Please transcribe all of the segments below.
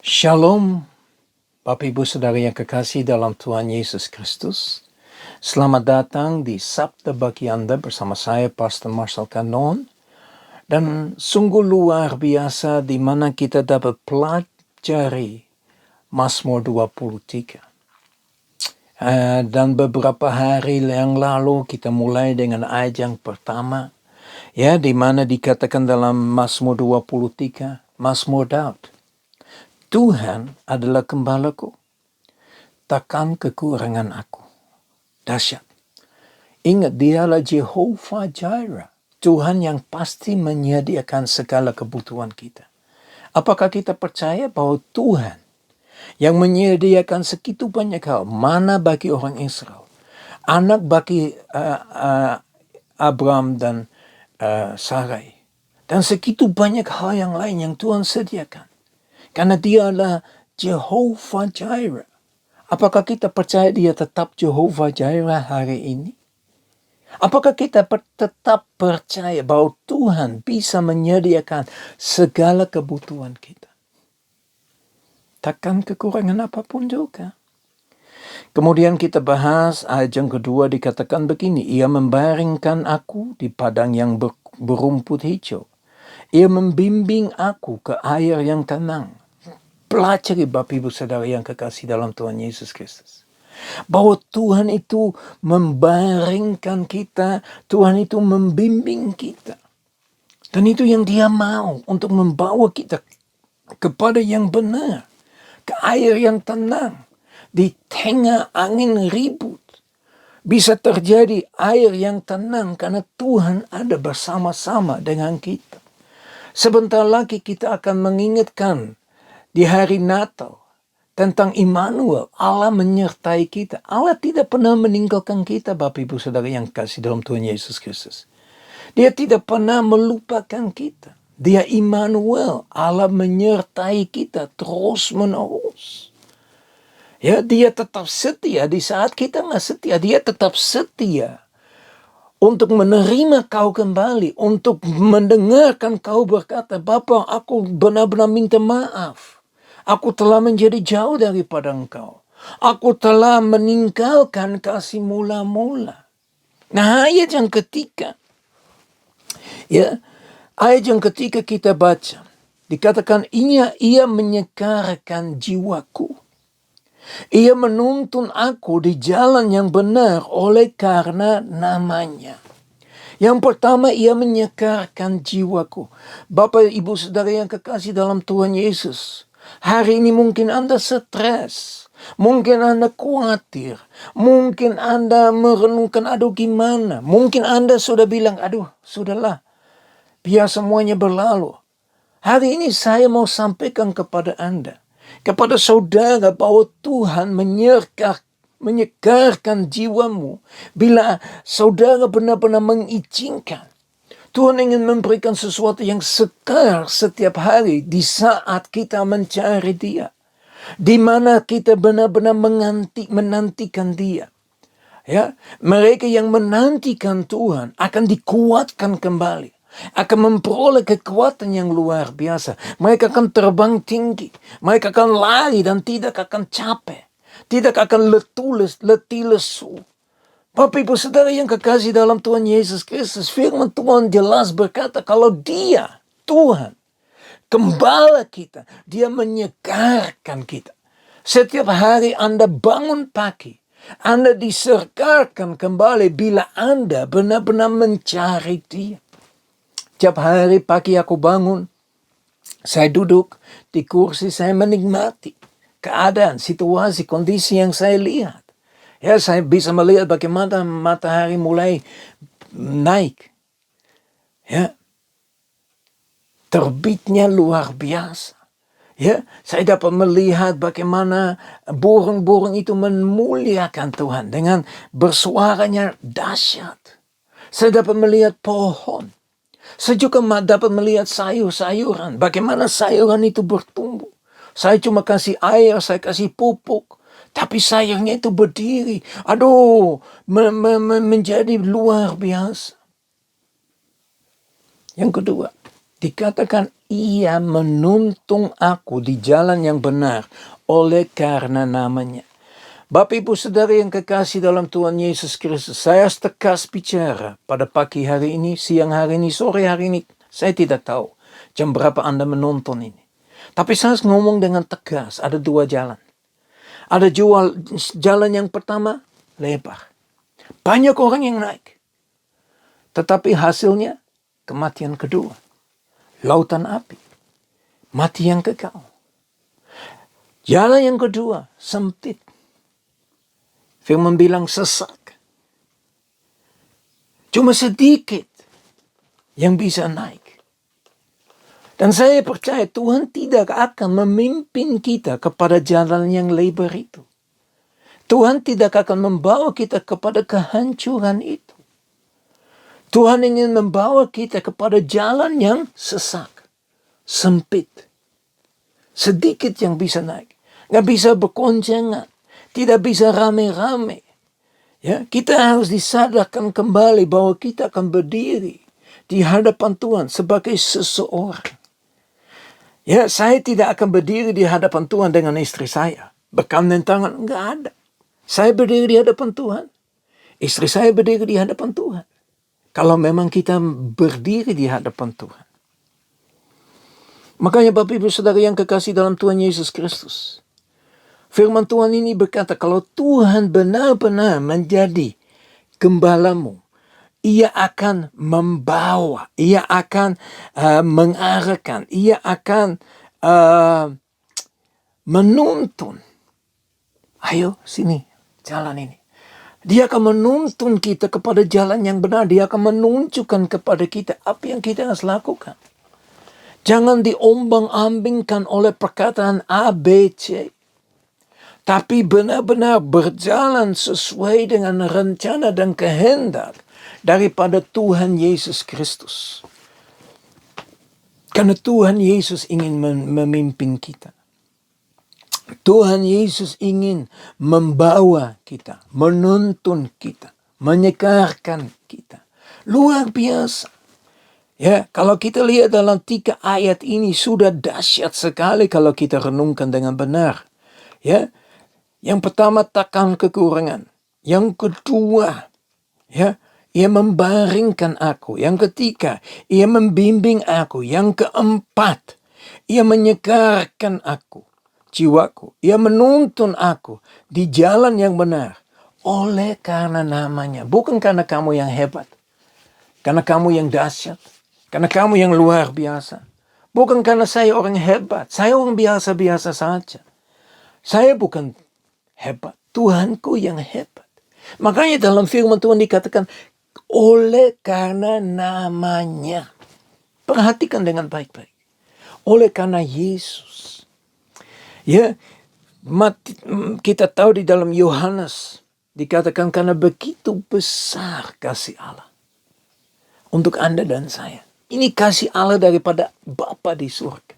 Shalom, Bapak Ibu Saudara yang kekasih dalam Tuhan Yesus Kristus. Selamat datang di Sabda bagi Anda bersama saya, Pastor Marcel Kanon. Dan sungguh luar biasa di mana kita dapat pelajari Mazmur 23. Dan beberapa hari yang lalu kita mulai dengan ayat yang pertama, ya, di mana dikatakan dalam Mazmur 23, Mazmur Daud. Tuhan adalah gembalaku, takkan kekurangan aku. Dahsyat. Ingat, dialah Jehovah Jireh, Tuhan yang pasti menyediakan segala kebutuhan kita. Apakah kita percaya bahwa Tuhan yang menyediakan segitu banyak hal, mana bagi orang Israel, anak bagi Abraham dan Sarai, dan segitu banyak hal yang lain yang Tuhan sediakan. Karena dialah Jehovah Jireh. Apakah kita percaya dia tetap Jehovah Jireh hari ini? Apakah kita tetap percaya bahwa Tuhan bisa menyediakan segala kebutuhan kita? Takkan kekurangan apapun juga. Kemudian kita bahas ayat yang kedua, dikatakan begini, Ia membaringkan aku di padang yang berumput hijau. Ia membimbing aku ke air yang tenang. Pelajari Bapak Ibu Saudara yang kekasih dalam Tuhan Yesus Kristus, bahwa Tuhan itu membaringkan kita, Tuhan itu membimbing kita. Dan itu yang Dia mau, untuk membawa kita kepada yang benar, ke air yang tenang. Di tengah angin ribut, bisa terjadi air yang tenang karena Tuhan ada bersama-sama dengan kita. Sebentar lagi kita akan mengingatkan di hari Natal tentang Immanuel, Allah menyertai kita. Allah tidak pernah meninggalkan kita, Bapak Ibu Saudara yang kasih dalam Tuhan Yesus Kristus. Dia tidak pernah melupakan kita. Dia Immanuel, Allah menyertai kita terus menerus. Ya, dia tetap setia di saat kita nggak setia. Dia tetap setia untuk menerima kau kembali, untuk mendengarkan kau berkata, Bapa, aku benar-benar minta maaf. Aku telah menjadi jauh daripada engkau. Aku telah meninggalkan kasih mula-mula. Nah, ayat yang ketiga. Ya, ayat yang ketiga kita baca. Dikatakan, ia menyegarkan jiwaku. Ia menuntun aku di jalan yang benar oleh karena namanya. Yang pertama, ia menyegarkan jiwaku. Bapak, Ibu, Saudara yang kekasih dalam Tuhan Yesus. Hari ini mungkin Anda stres. Mungkin Anda khawatir. Mungkin Anda merenungkan, aduh gimana. Mungkin Anda sudah bilang, aduh sudahlah, biar semuanya berlalu. Hari ini saya mau sampaikan kepada Anda, kepada saudara, bahwa Tuhan menyegarkan jiwamu bila saudara benar-benar mengizinkan. Tuhan ingin memberikan sesuatu yang segar setiap hari di saat kita mencari Dia, di mana kita benar-benar menantikan Dia. Ya, mereka yang menantikan Tuhan akan dikuatkan kembali, akan memperoleh kekuatan yang luar biasa. Mereka akan terbang tinggi, mereka akan lari dan tidak akan capek, tidak akan letih lesu. Bapak Ibu Saudara yang kekasih dalam Tuhan Yesus Kristus, firman Tuhan jelas berkata kalau Dia, Tuhan, gembala kita, Dia menyegarkan kita. Setiap hari Anda bangun pagi, Anda disegarkan kembali bila Anda benar-benar mencari Dia. Setiap hari pagi aku bangun, saya duduk di kursi, saya menikmati keadaan, situasi, kondisi yang saya lihat. Ya, saya bisa melihat bagaimana matahari mulai naik. Ya, terbitnya luar biasa. Ya, saya dapat melihat bagaimana burung-burung itu memuliakan Tuhan dengan bersuaranya dahsyat. Saya dapat melihat pohon. Saya juga dapat melihat sayur-sayuran. Bagaimana sayuran itu bertumbuh. Saya cuma kasih air, saya kasih pupuk. Tapi sayangnya itu berdiri. Aduh, menjadi luar biasa. Yang kedua, dikatakan ia menuntun aku di jalan yang benar oleh karena namanya. Bapak Ibu Saudara yang kekasih dalam Tuhan Yesus Kristus, saya tegas bicara pada pagi hari ini, siang hari ini, sore hari ini, saya tidak tahu jam berapa Anda menonton ini. Tapi saya ngomong dengan tegas, ada dua jalan. Ada jalan yang pertama, lebar. Banyak orang yang naik. Tetapi hasilnya, kematian kedua. Lautan api. Mati yang kekal. Jalan yang kedua, sempit. Firman bilang sesak. Cuma sedikit yang bisa naik. Dan saya percaya Tuhan tidak akan memimpin kita kepada jalan yang lebar itu. Tuhan tidak akan membawa kita kepada kehancuran itu. Tuhan ingin membawa kita kepada jalan yang sesak, sempit. Sedikit yang bisa naik. Nggak bisa berkoncengan. Tidak bisa rame-rame. Ya, kita harus disadarkan kembali bahwa kita akan berdiri di hadapan Tuhan sebagai seseorang. Ya, saya tidak akan berdiri di hadapan Tuhan dengan istri saya. Berkandeng tangan, enggak ada. Saya berdiri di hadapan Tuhan. Istri saya berdiri di hadapan Tuhan. Kalau memang kita berdiri di hadapan Tuhan. Makanya Bapak Ibu Saudara yang kekasih dalam Tuhan Yesus Kristus. Firman Tuhan ini berkata, kalau Tuhan benar-benar menjadi gembalamu, ia akan membawa, ia akan mengarahkan, ia akan menuntun. Ayo sini, jalan ini. Dia akan menuntun kita kepada jalan yang benar. Dia akan menunjukkan kepada kita apa yang kita harus lakukan. Jangan diombang-ambingkan oleh perkataan A, B, C. Tapi benar-benar berjalan sesuai dengan rencana dan kehendak daripada Tuhan Yesus Kristus. Karena Tuhan Yesus ingin memimpin kita. Tuhan Yesus ingin membawa kita, menuntun kita, menyegarkan kita. Luar biasa. Ya, kalau kita lihat dalam 3 ayat ini sudah dahsyat sekali kalau kita renungkan dengan benar. Ya, yang pertama takkan kekurangan. Yang kedua, ya, ia membaringkan aku. Yang ketiga, ia membimbing aku. Yang keempat, ia menyegarkan aku, jiwaku. Ia menuntun aku di jalan yang benar. Oleh karena namanya. Bukan karena kamu yang hebat. Karena kamu yang dahsyat. Karena kamu yang luar biasa. Bukan karena saya orang hebat. Saya orang biasa-biasa saja. Saya bukan hebat. Tuhanku yang hebat. Makanya dalam firman Tuhan dikatakan, oleh karena namanya. Perhatikan dengan baik-baik. Oleh karena Yesus. Ya, kita tahu di dalam Yohanes dikatakan karena begitu besar kasih Allah untuk Anda dan saya. Ini kasih Allah daripada Bapa di surga.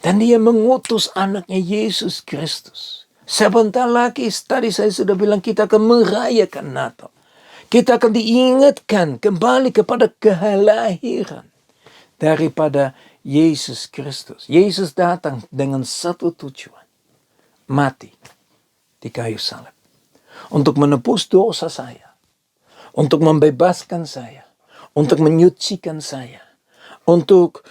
Dan dia mengutus anaknya Yesus Kristus. Sebentar lagi, tadi saya sudah bilang kita akan merayakan Natal. Kita akan diingatkan kembali kepada kelahiran daripada Yesus Kristus. Yesus datang dengan satu tujuan. Mati di kayu salib. Untuk menebus dosa saya. Untuk membebaskan saya. Untuk menyucikan saya. Untuk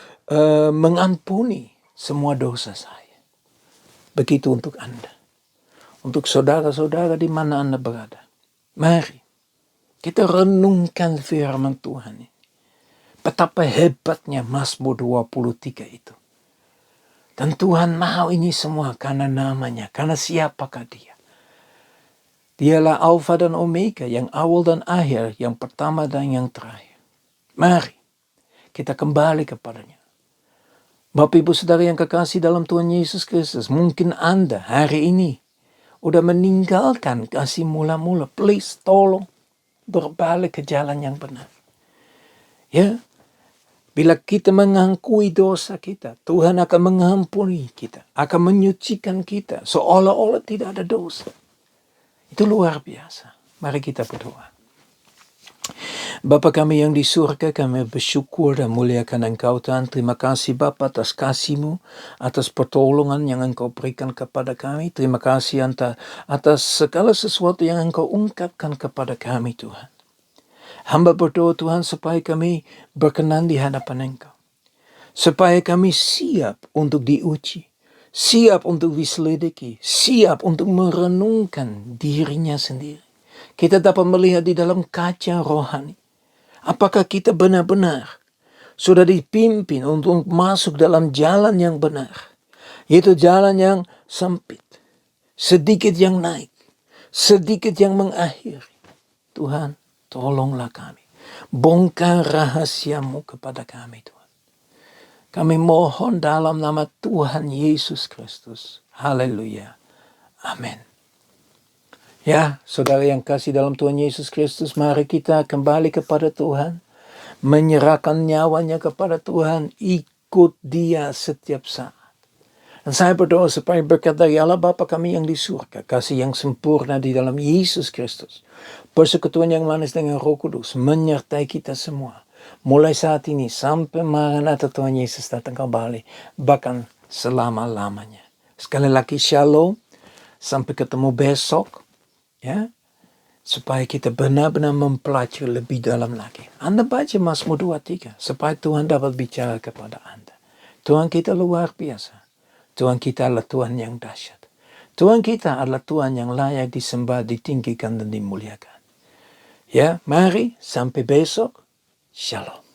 mengampuni semua dosa saya. Begitu untuk Anda. Untuk saudara-saudara di mana Anda berada. Mari kita renungkan firman Tuhan ini. Betapa hebatnya Mazmur 23 itu. Dan Tuhan mau ini semua karena namanya. Karena siapakah dia. Dialah Alfa dan Omega. Yang awal dan akhir. Yang pertama dan yang terakhir. Mari kita kembali kepadanya. Bapak Ibu Saudara yang kekasih dalam Tuhan Yesus Kristus, mungkin Anda hari ini udah meninggalkan kasih mula-mula. Please tolong berbalik ke jalan yang benar. Ya, bila kita mengakui dosa kita, Tuhan akan mengampuni kita, akan menyucikan kita seolah-olah tidak ada dosa. Itu luar biasa. Mari kita berdoa. Bapa kami yang di surga, kami bersyukur dan muliakan Engkau Tuhan. Terima kasih Bapa atas kasih-Mu, atas pertolongan yang Engkau berikan kepada kami. Terima kasih atas segala sesuatu yang Engkau ungkapkan kepada kami Tuhan. Hamba berdoa Tuhan supaya kami berkenan di hadapan Engkau. Supaya kami siap untuk diuji. Siap untuk diselidiki. Siap untuk merenungkan dirinya sendiri. Kita dapat melihat di dalam kaca rohani. Apakah kita benar-benar sudah dipimpin untuk masuk dalam jalan yang benar. Yaitu jalan yang sempit. Sedikit yang naik. Sedikit yang mengakhiri. Tuhan, tolonglah kami. Bongkar rahasia-Mu kepada kami Tuhan. Kami mohon dalam nama Tuhan Yesus Kristus. Haleluya. Amin. Ya, saudara yang kasih dalam Tuhan Yesus Kristus, mari kita kembali kepada Tuhan. Menyerahkan nyawanya kepada Tuhan. Ikut Dia setiap saat. Dan saya berdoa supaya berkat dari Allah Bapa kami yang di surga. Kasih yang sempurna di dalam Yesus Kristus. Persekutuan yang manis dengan Roh Kudus. Menyertai kita semua. Mulai saat ini sampai Maranatha Tuhan Yesus datang kembali. Bahkan selama-lamanya. Sekali lagi shalom. Sampai ketemu besok. Ya, supaya kita benar-benar mempelajari lebih dalam lagi. Anda baca Mazmur 23 supaya Tuhan dapat bicara kepada Anda. Tuhan kita luar biasa. Tuhan kita adalah Tuhan yang dahsyat. Tuhan kita adalah Tuhan yang layak disembah, ditinggikan dan dimuliakan. Ya, mari sampai besok. Shalom.